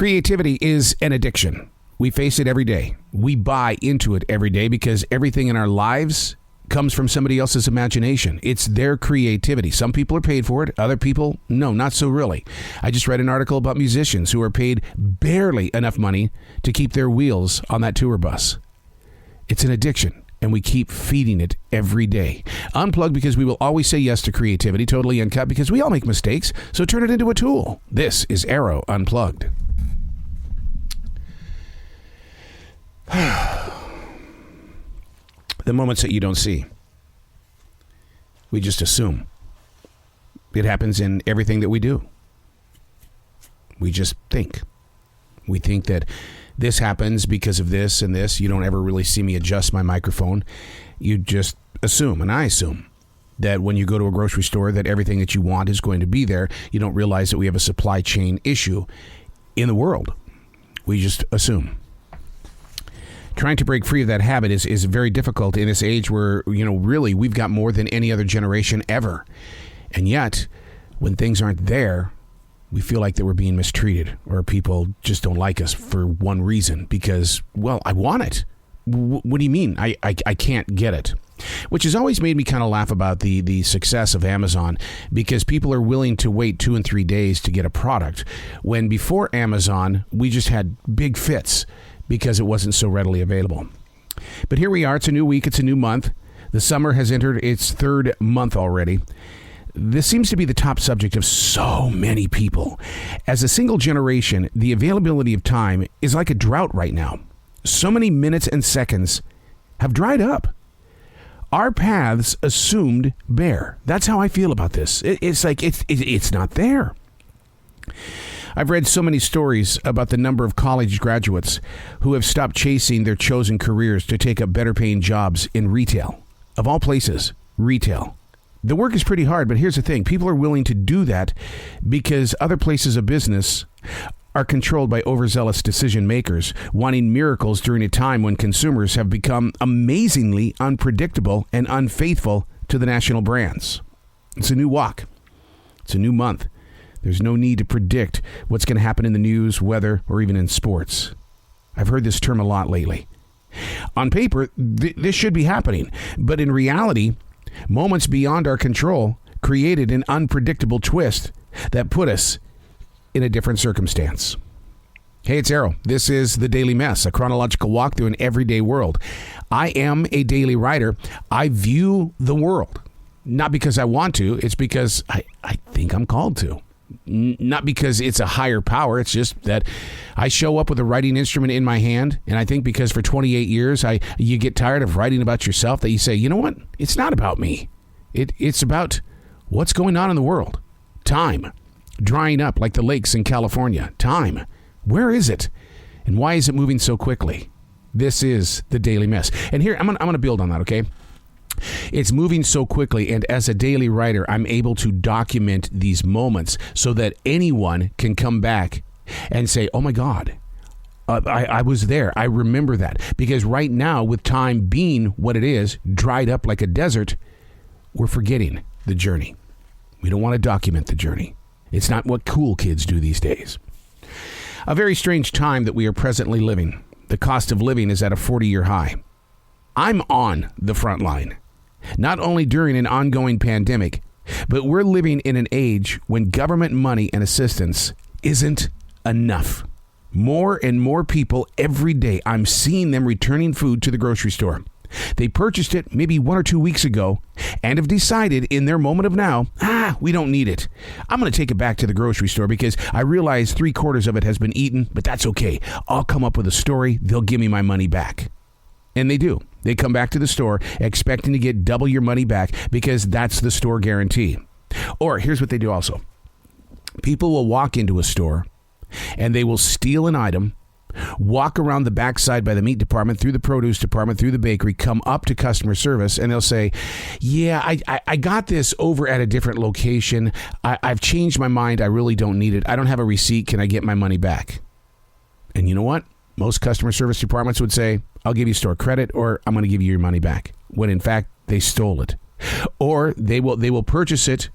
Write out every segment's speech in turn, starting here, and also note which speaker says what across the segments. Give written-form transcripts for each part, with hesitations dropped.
Speaker 1: Creativity is an addiction. We face it every day. We buy into it every day because everything in our lives comes from somebody else's imagination. It's their creativity. Some people are paid for it. Other people, no, not so really. I just read an article about musicians who are paid barely enough money to keep their wheels on that tour bus. It's an addiction, and we keep feeding it every day. Unplugged, because we will always say yes to creativity. Totally Uncut, because we all make mistakes, so turn it into a tool. This is Arroe Unplugged. The moments that you don't see, we just assume. It happens in everything that we do. We just think. We think that this happens because of this and this. You don't ever really see me adjust my microphone. You just assume, and I assume, that when you go to a grocery store that everything that you want is going to be there. You don't realize that we have a supply chain issue in the world. We just assume. Trying to break free of that habit is very difficult in this age where, really we've got more than any other generation ever. And yet, when things aren't there, we feel like that we're being mistreated, or people just don't like us for one reason, because, well, I want it. What do you mean? I can't get it? Which has always made me kind of laugh about the success of Amazon, because people are willing to wait 2 and 3 days to get a product, when before Amazon, we just had big fits because it wasn't so readily available. But here we are. It's a new week. It's a new month. The summer has entered its 3rd month already. This seems to be the top subject of so many people. As a single generation, the availability of time is like a drought right now. So many minutes and seconds have dried up. Our paths assumed bare. That's how I feel about this. It's like it's not there. I've read so many stories about the number of college graduates who have stopped chasing their chosen careers to take up better paying jobs in retail. Of all places, retail. The work is pretty hard, but here's the thing. People are willing to do that because other places of business are controlled by overzealous decision makers, wanting miracles during a time when consumers have become amazingly unpredictable and unfaithful to the national brands. It's a new walk. It's a new month. There's no need to predict what's going to happen in the news, weather, or even in sports. I've heard this term a lot lately. On paper, this should be happening, but in reality, moments beyond our control created an unpredictable twist that put us in a different circumstance. Hey, it's Arroe. This is The Daily Mess, a chronological walk through an everyday world. I am a daily writer. I view the world, not because I want to, it's because I think I'm called to. Not because it's a higher power. It's just that I show up with a writing instrument in my hand. And I think because for 28 years, you get tired of writing about yourself, that you say, you know what? It's not about me. It's about what's going on in the world. Time. Drying up like the lakes in California. Time. Where is it? And why is it moving so quickly? This is The Daily Mess. And here, I'm going to build on that, okay? It's moving so quickly, and as a daily writer, I'm able to document these moments so that anyone can come back and say, oh my God, I was there. I remember that. Because right now, with time being what it is, dried up like a desert, we're forgetting the journey. We don't want to document the journey. It's not what cool kids do these days. A very strange time that we are presently living. The cost of living is at a 40-year high. I'm on the front line. Not only during an ongoing pandemic, but we're living in an age when government money and assistance isn't enough. More and more people every day, I'm seeing them returning food to the grocery store. They purchased it maybe 1 or 2 weeks ago and have decided in their moment of now, we don't need it. I'm going to take it back to the grocery store because I realize 3/4 of it has been eaten, but that's okay. I'll come up with a story. They'll give me my money back. And they do. They come back to the store expecting to get double your money back because that's the store guarantee. Or here's what they do also. People will walk into a store and they will steal an item, walk around the backside by the meat department, through the produce department, through the bakery, come up to customer service, and they'll say, yeah, I got this over at a different location. I've changed my mind. I really don't need it. I don't have a receipt. Can I get my money back? And you know what? Most customer service departments would say, I'll give you store credit, or I'm going to give you your money back, when in fact they stole it. Or they will purchase it,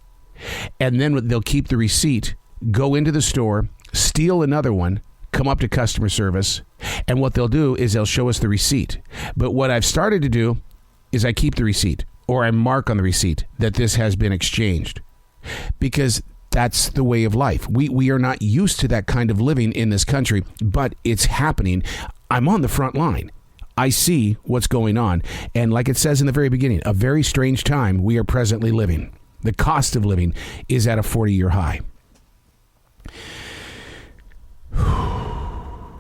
Speaker 1: and then they'll keep the receipt, go into the store, steal another one, come up to customer service, and what they'll do is they'll show us the receipt. But what I've started to do is I keep the receipt, or I mark on the receipt that this has been exchanged, because that's the way of life. We are not used to that kind of living in this country, but it's happening. I'm on the front line. I see what's going on. And like it says in the very beginning, a very strange time we are presently living. The cost of living is at a 40-year high.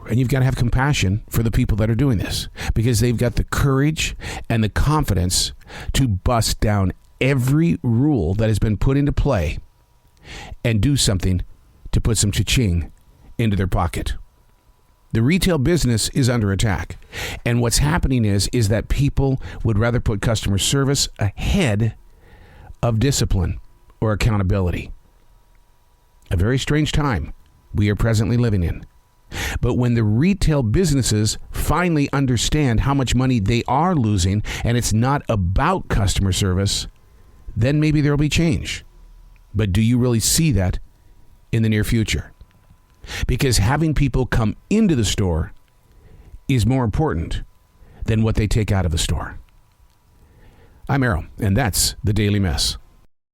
Speaker 1: And you've got to have compassion for the people that are doing this, because they've got the courage and the confidence to bust down every rule that has been put into play and do something to put some cha-ching into their pocket. The retail business is under attack. And what's happening is that people would rather put customer service ahead of discipline or accountability. A very strange time we are presently living in. But when the retail businesses finally understand how much money they are losing, and it's not about customer service, then maybe there'll be change. But do you really see that in the near future? Because having people come into the store is more important than what they take out of the store. I'm Arroe, and that's the Daily Mess.